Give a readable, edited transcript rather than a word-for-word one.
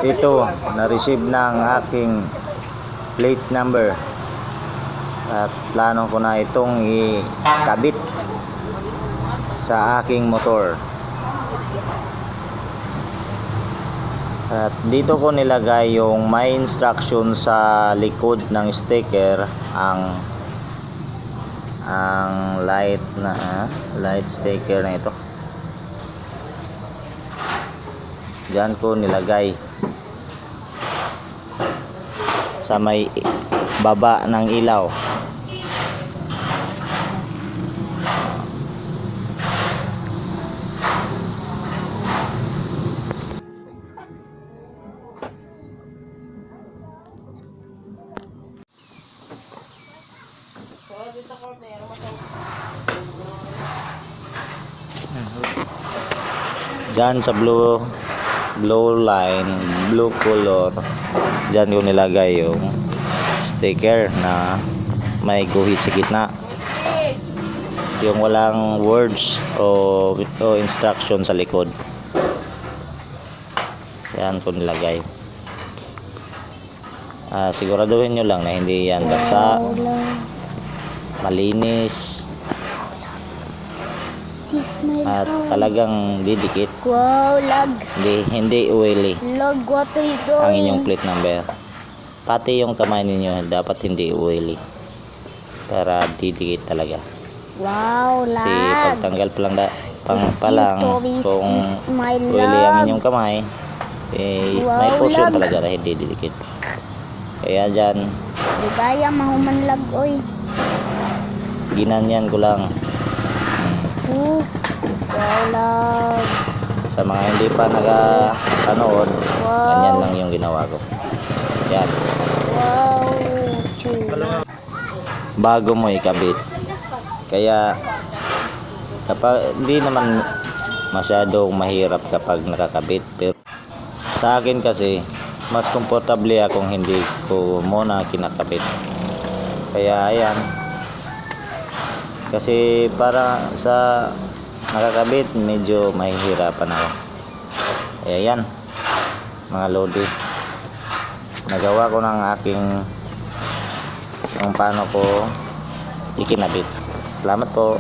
Ito, na-receive ng aking plate number at plano ko na itong ikabit sa aking motor. At dito ko nilagay yung may instruction sa likod ng sticker, ang light sticker na ito. Diyan ko nilagay sa may baba ng ilaw. Diyan sa blue line, blue color, diyan ko nilagay yung sticker na may guhit sa gitna, yung walang words o instruction sa likod. Yan ko nilagay. Siguraduhin nyo lang na hindi yan basa, malinis at talagang didikit. Wow, lag. Hindi oily Lag, what are you doing? ang inyong plate number. Pati yung kamay ninyo dapat hindi oily para didikit talaga. Wow, lag. Kasi pagtanggal pa lang kung oily ang inyong kamay, may portion talaga na hindi didikit. Kaya dyan, Di kaya mahuman lag, oy. ginanyan ko lang. Wow, lag. Sa mga hindi pa nakapanood, ganyan lang yung ginawa ko. Yan. Wow, chula. Bago mo ikabit. Kaya kapag hindi naman masyadong mahirap kapag nakakabit, pero sa akin kasi mas komportable akong hindi ko muna kinakabit. Kaya ayan, kasi para sa nakakabit medyo mahihirapan ako. Kaya yan mga lodi, nagawa ko ng aking kung paano ko ikinabit. Salamat po.